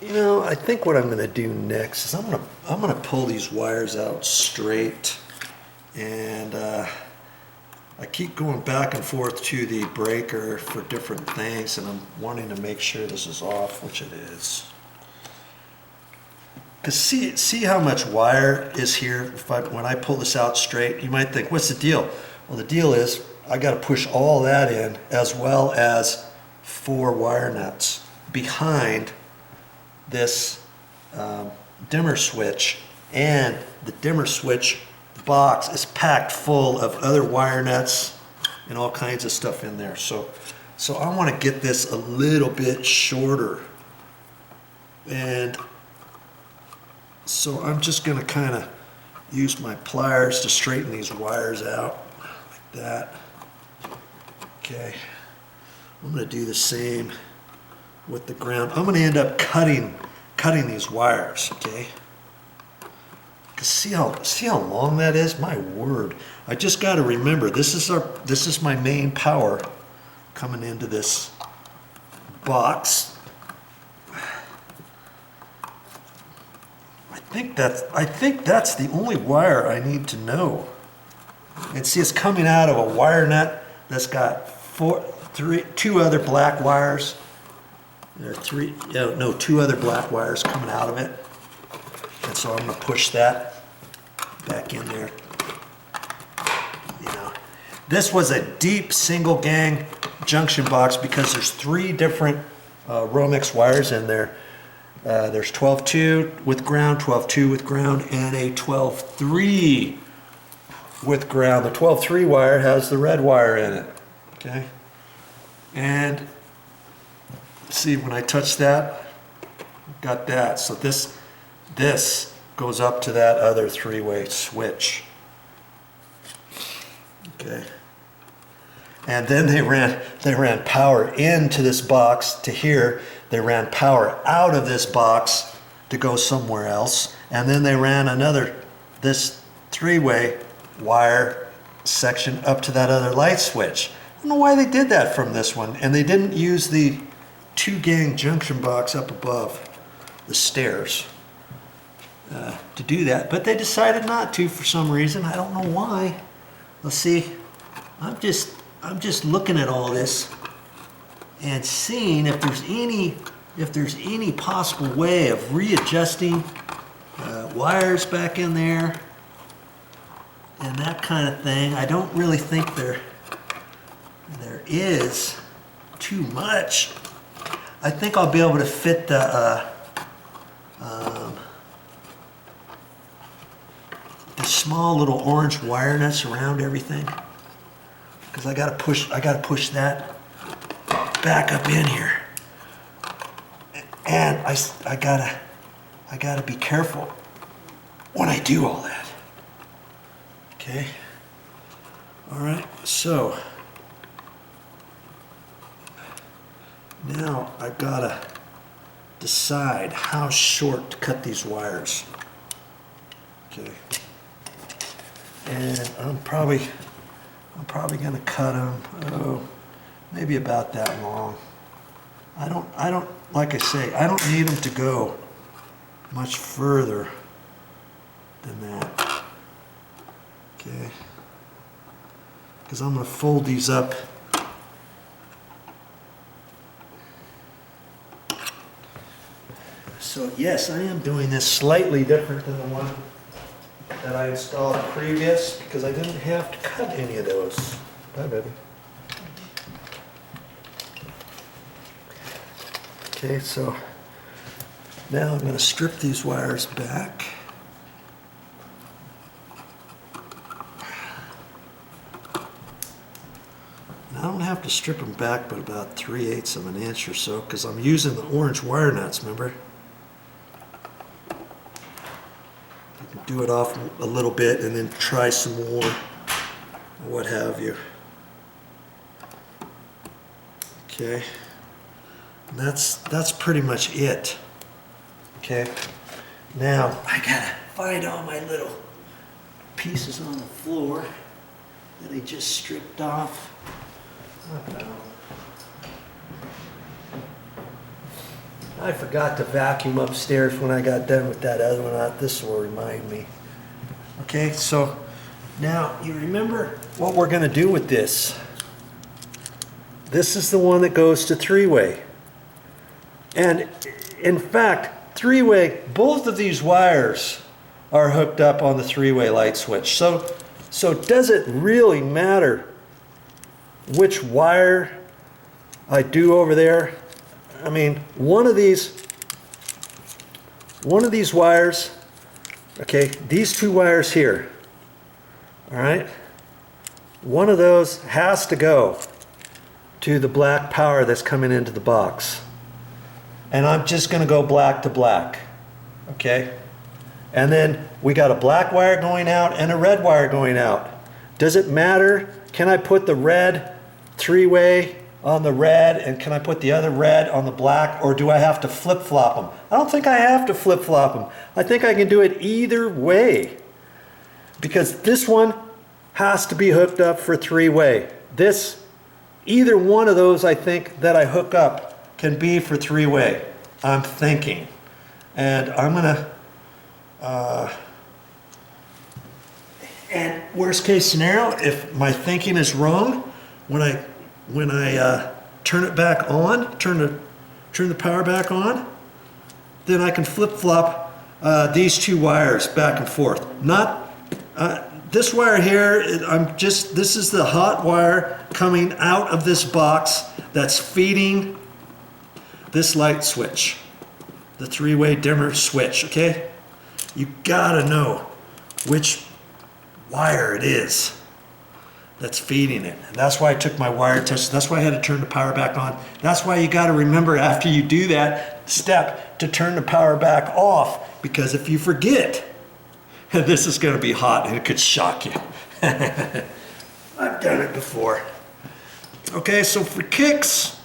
You know, I think what I'm going to do next is I'm going to pull these wires out straight, and I keep going back and forth to the breaker for different things, and I'm wanting to make sure this is off, which it is. Because see how much wire is here. When I pull this out straight, you might think, what's the deal? Well, the deal is I got to push all that in, as well as 4 wire nuts behind this dimmer switch, and the dimmer switch box is packed full of other wire nuts and all kinds of stuff in there. So I want to get this a little bit shorter, and so I'm just going to kind of use my pliers to straighten these wires out like that. Okay, I'm going to do the same with the ground. I'm going to end up cutting these wires, okay? Because see how long that is? My word. I just got to remember, this is my main power coming into this box. I think that's the only wire I need to know. And see, it's coming out of a wire nut that's got 2 other black wires. There are 2 other black wires coming out of it. And so I'm going to push that back in there. You know, this was a deep single gang junction box because there's 3 different Romex wires in there. There's 12-2 with ground, 12-2 with ground, and a 12-3 with ground. The 12-3 wire has the red wire in it. Okay, and see, when I touch that, got that. So this goes up to that other 3-way switch. Okay. And then they ran power into this box to here. They ran power out of this box to go somewhere else. And then they ran this 3-way wire section up to that other light switch. I don't know why they did that from this one. And they didn't use the 2-gang junction box up above the stairs to do that, but they decided not to for some reason. I don't know why. Let's see. I'm just looking at all this and seeing if there's any possible way of readjusting wires back in there and that kind of thing. I don't really think there is too much. I think I'll be able to fit the small little orange wire nuts around everything, because I gotta push that back up in here, and I gotta be careful when I do all that. Okay. All right. So now I gotta decide how short to cut these wires. Okay. And I'm probably gonna cut them, maybe about that long. I don't, like I say, I don't need them to go much further than that. Okay. Because I'm gonna fold these up. So yes, I am doing this slightly different than the one that I installed previous, because I didn't have to cut any of those. Bye, baby. Okay, so now I'm going to strip these wires back. And I don't have to strip them back but about 3/8 of an inch or so, because I'm using the orange wire nuts, remember? Do it off a little bit and then try some more, or what have you. Okay, and that's pretty much it. Okay, now I gotta find all my little pieces on the floor that I just stripped off. I forgot to vacuum upstairs when I got done with that other one. This will remind me. Okay, so now you remember what we're going to do with this. This is the one that goes to three-way. And in fact, three-way, both of these wires are hooked up on the three-way light switch. So does it really matter which wire I do over there? I mean, one of these wires, okay, these two wires here, all right, one of those has to go to the black power that's coming into the box. And I'm just going to go black to black, okay? And then we got a black wire going out and a red wire going out. Does it matter? Can I put the red three-way on the red, and can I put the other red on the black, or do I have to flip-flop them? I don't think I have to flip-flop them. I think I can do it either way, because this one has to be hooked up for three-way. Either one of those, I think, that I hook up can be for three-way, I'm thinking. And I'm gonna, and worst case scenario, if my thinking is wrong, when I turn it back on, turn the power back on, then I can flip-flop these two wires back and forth. Not this wire here. This is the hot wire coming out of this box that's feeding this light switch, the three-way dimmer switch. Okay, you gotta know which wire it is that's feeding it. And that's why I took my wire test. That's why I had to turn the power back on. That's why you got to remember after you do that step to turn the power back off, because if you forget, this is going to be hot and it could shock you. I've done it before. Okay, so for kicks,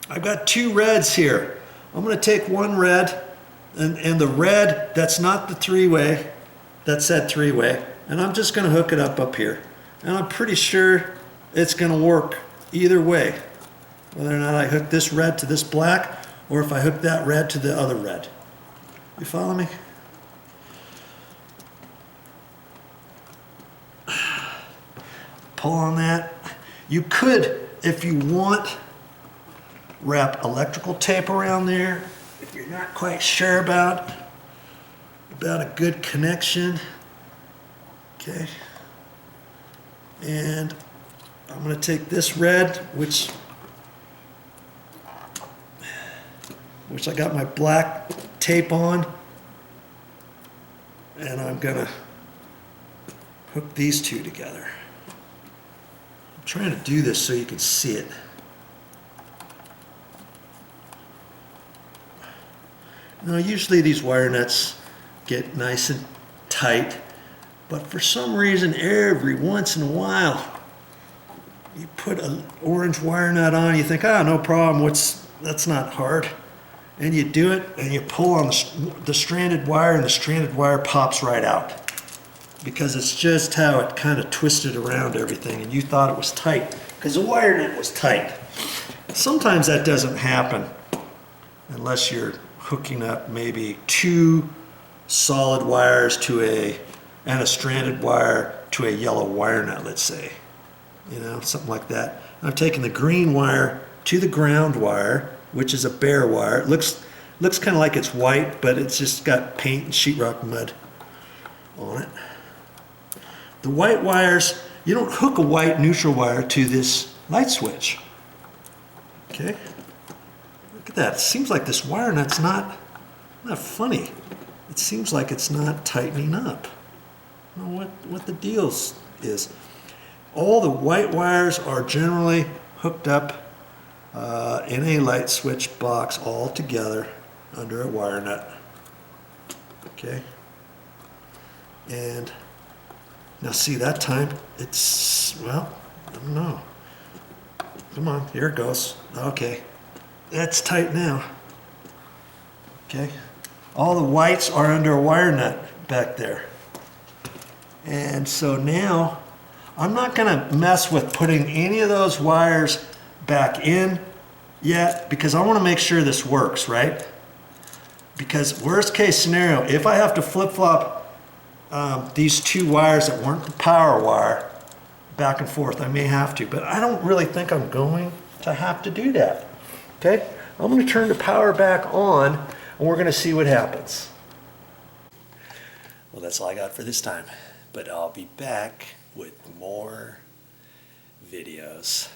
I've got two reds here. I'm going to take one red, and the red that's not the three-way, that's that three-way, and I'm just going to hook it up here. And I'm pretty sure it's going to work either way, whether or not I hook this red to this black, or if I hook that red to the other red. You follow me? Pull on that. You could, if you want, wrap electrical tape around there if you're not quite sure about a good connection. Okay. And I'm going to take this red, which I got my black tape on, and I'm going to hook these two together. I'm trying to do this so you can see it. Now, usually these wire nuts get nice and tight, but for some reason, every once in a while, you put an orange wire nut on, you think, no problem, that's not hard. And you do it, and you pull on the stranded wire, and the stranded wire pops right out. Because it's just how it kind of twisted around everything, and you thought it was tight, because the wire nut was tight. Sometimes that doesn't happen, unless you're hooking up maybe two solid wires and a stranded wire to a yellow wire nut, let's say. You know, something like that. I've taken the green wire to the ground wire, which is a bare wire. It looks kind of like it's white, but it's just got paint and sheetrock mud on it. The white wires, you don't hook a white neutral wire to this light switch. Okay? Look at that. It seems like this wire nut's not funny. It seems like it's not tightening up. I don't know what the deal is. All the white wires are generally hooked up in a light switch box all together under a wire nut. Okay? And now see, that time it's, well, I don't know. Come on, here it goes. Okay. That's tight now. Okay? All the whites are under a wire nut back there. And so now, I'm not going to mess with putting any of those wires back in. yet because I want to make sure this works, right? Because worst case scenario, if I have to flip-flop these two wires that weren't the power wire back and forth, I may have to, but I don't really think I'm going to have to do that. Okay, I'm going to turn the power back on and we're going to see what happens. Well, that's all I got for this time, but I'll be back with more videos.